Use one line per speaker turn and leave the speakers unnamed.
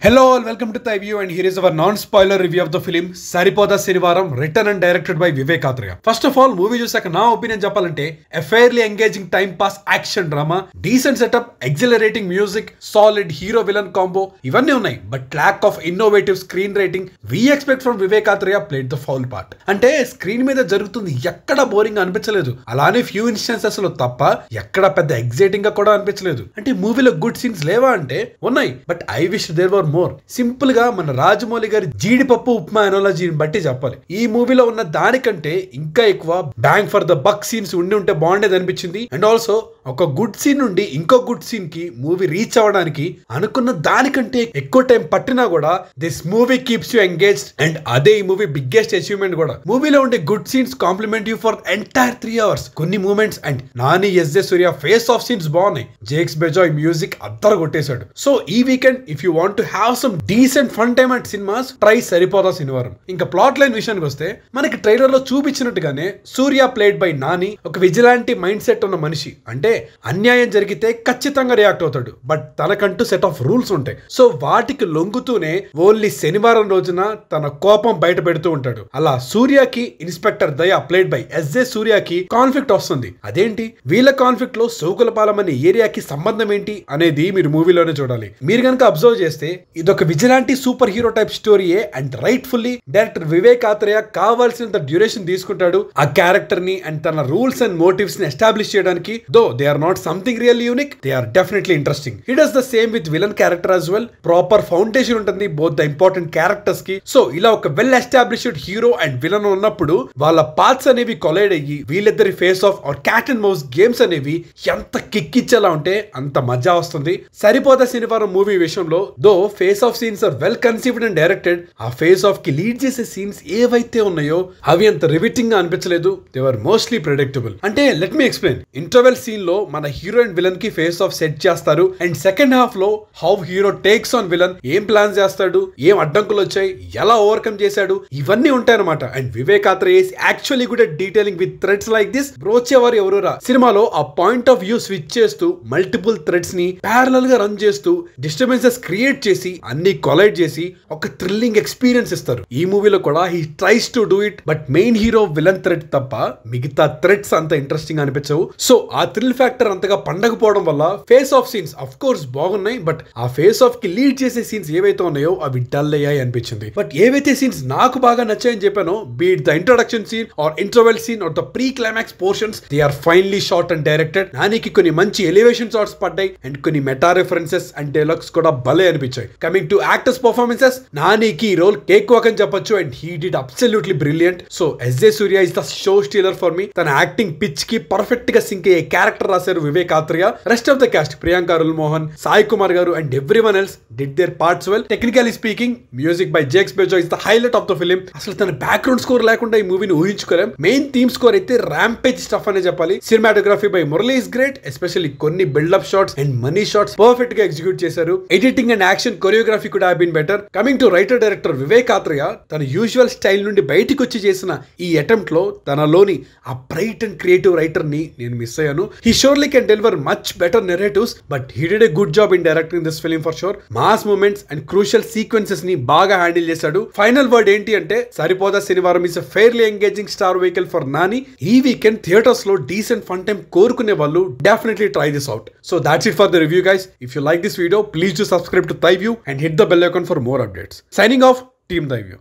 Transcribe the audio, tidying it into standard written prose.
Hello all, welcome to Thai View and here is our non-spoiler review of the film Saripoda Sinivaram, written and directed by Vivek Athreya. First of all, movie చూసాక నా opinion చెప్పాలంటే a fairly engaging time pass action drama, decent setup, exhilarating music, solid hero villain combo ఇవన్నీ ఉన్నాయి. But lack of innovative screen writing we expect from Vivek Athreya played the foul part. అంటే screen మీద జరుగుతుంది ఎక్కడ boring అనిపించలేదు. అలానే few instances లో తప్ప ఎక్కడ పెద్ద ఎగ్జైటింగ్ గా కూడా అనిపించలేదు. అంటే మూవీలో గుడ్ సీన్స్ లేవా అంటే ఉన్నాయి. But I wish there were more. Simple గా మన రాజమౌళి గారి జీడిపప్పు ఉప్మా ఎనాలజీని బట్టి చెప్పాలి. ఈ మూవీలో ఉన్న దానికంటే ఇంకా ఎక్కువ bang for the buck scenes ఉంటే బాగుండేది అనిపించింది. అండ్ ఆల్సో ఒక గుడ్ సీన్ నుండి ఇంకో గుడ్ సీన్ కి మూవీ రీచ్ అవ్వడానికి అనుకున్న దానికంటే ఎక్కువ టైం పట్టినా కూడా this movie keeps you engaged. And అదే ఈ మూవీ బిగ్గెస్ట్ అచీవ్మెంట్ కూడా. మూవీలో ఉండే good scenes complement you for entire 3 hours. కొన్ని moments and Nani SJ Suryah face off scenes బాగున్నాయి. జేక్స్ బెజాయ్ మ్యూజిక్ అద్దరు కొట్టేశాడు. సో ఈ weekend if you want to have some decent fun time at cinemas try Saripodhaa Sanivaaram. ఇంకా ప్లాట్ లైన్ విషయానికి వస్తే మనకి ట్రైలర్ లో చూపించినట్టుగానే సూర్య ప్లేడ్ బై నాని ఒక విజిలాంటి మైండ్ సెట్ ఉన్న మనిషి. అంటే అన్యాయం జరిగితే ఖచ్చితంగా రియాక్ట్ అవుతాడు. బట్ తనకంటూ సెట్ ఆఫ్ రూల్స్ ఉంటాయి. సో వాటికి లొంగుతూనే ఓన్లీ శనివారం రోజున తన కోపం బయట పెడుతూ ఉంటాడు. అలా సూర్యకి ఇన్స్పెక్టర్ దయా ప్లేడ్ బై ఎస్జే సూర్యకి కాన్ఫ్లిక్ట్ వస్తుంది. అదేంటి వీళ్ళ కాన్ఫ్లిక్ట్ లో సోకులపాలెం అనే ఏరియాకి సంబంధం ఏంటి అనేది మీరు మూవీలోనే చూడాలి. మీరు కనుక అబ్జర్వ్ చేస్తే ఇదొక విజిలాంటి సూపర్ హీరో టైప్ స్టోరీయే. And rightfully director Vivek Athreya కావాల్సినంత డ్యూరేషన్ తీసుకుంటాడు ఆ క్యారెక్టర్ ని అండ్ తన రూల్స్ అండ్ మోటివ్స్ ని ఎస్టాబ్లిష్ చేయడానికి. Though they are not something real unique, they are definitely interesting. He does the same with villain character as well. Proper foundation ఉంటుంది both the important characters కి. So ఇలా ఒక well established hero and villain ఉన్నప్పుడు వాళ్ళ paths అనేవి collide అయ్యి వీళ్ళిద్దరి face off or cat and mouse games అనేవి ఎంత కిక్కిచ్చేలా ఉంటే అంత మజా వస్తుంది. సరిపోదా శనివారం మూవీ విషయంలో though face off scenes are well conceived and directed. ఆ ఫేస్ ఆఫ్ కి లీడ్ చేసే సీన్స్ ఏవైతే ఉన్నాయో అవి అంత రివిటింగ్ గా అనిపించలేదు. They were mostly predictable. అంటే let me explain. Interval scene లో మన హీరో అండ్ విలన్ కి ఫేస్ ఆఫ్ సెట్ చేస్తారు. అండ్ సెకండ్ హాఫ్ లో how hero takes on villain, ఏం ప్లాన్ చేస్తాడు, ఏం అడ్డంకులు వచ్చాయి, ఎలా ఓవర్కమ్ చేశాడు, ఇవన్నీ ఉంటాయన్నమాట. And Vivek Athreya is actually good at detailing with threads like this. Brochevarevarura సినిమాలో ఆ పాయింట్ ఆఫ్ వ్యూ స్విచ్ చేస్తూ మల్టిపుల్ థ్రెడ్స్ ని ప్యారలల్ గా రన్ చేస్తూ డిస్టర్బెన్సెస్ క్రియేట్ చేసి అన్ని కొలైడ్ చేసి ఒక థ్రిల్లింగ్ ఎక్స్పీరియన్స్ ఇస్తారు. ఈ మూవీలో కూడా he tries to do it. But main hero villain thread తప్ప మిగతా థ్రెడ్స్ అంత ఇంట్రెస్టింగ్ అనిపించవు. సో ఆ థ్రిల్ ఫ్యాక్టర్ అంతగా పండకపోవడం వల్ల face off scenes of course బాగున్నాయి. బట్ ఆ ఫేస్ ఆఫ్ కి లీడ్ చేసే సీన్స్ ఏవైతే ఉన్నాయో అవి డల్ అయ్యాయి అనిపించింది. బట్ ఏవైతే సీన్స్ నాకు బాగా నచ్చాయని చెప్పానో, be it the introduction scene or interval scene or the pre climax portions, they are finely shot and directed. నానికి కొన్ని మంచి ఎలివేషన్ షాట్స్ పడ్డాయి అండ్ కొన్ని మెటా రెఫరెన్సెస్ అండ్ డైలాగ్స్ కూడా భలే అనిపించాయి. కమింగ్ టు యాక్టర్స్ పర్ఫార్మెన్సెస్, నానికి ఈ రోల్ కేక్ వాక్ అని చెప్పొచ్చు and he did absolutely brilliant. So SJ Surya is the show stealer for me. తన యాక్టింగ్ పిచ్ కి పర్ఫెక్ట్ గా సింక్ అయ్యే క్యారెక్టర్ రాశారు Vivek Athreya. Rest of the cast Priyanka Arul Mohan, Sai Kumar garu and everyone else did their parts well. Technically speaking music by Jakes Bejoy is the highlight of the film. అసలు తన background score లేకుండా ఈ మూవీని ఊహించుకోలేం. మెయిన్ థీమ్ స్కోర్ అయితే ర్యాంపేజ్ స్టఫ్ అనే చెప్పాలి. Cinematography by Murali is great, especially కొన్ని buildup shots and money shots perfect గా ఎగ్జిక్యూట్ చేశారు. ఎడిటింగ్ అండ్ యాక్షన్ కొరియోగ్రఫీ కూడా have been better. Coming to writer director Vivek Athreya, తన యూజువల్ స్టైల్ నుండి బయటికి వచ్చి చేసిన ఈ అటెంప్ట్ లో తనలోని ఆ బ్రైట్ అండ్ క్రియేటివ్ రైటర్ ని నేను మిస్ అయ్యాను. He surely can deliver much better narratives but he did a good job in directing this film for sure. Mass moments and crucial sequences ని బాగా హ్యాండిల్ చేశాడు. Final word ఏంటి అంటే సరిపోదా శనివారం is a fairly engaging star vehicle for Nani. ఈ weekend theatres లో decent fun time కోరుకునే వాళ్ళు definitely try this out. So that's it for the review guys. If you like this video please do subscribe to Thai View and hit the bell icon for more updates. Signing off, Team Thai View.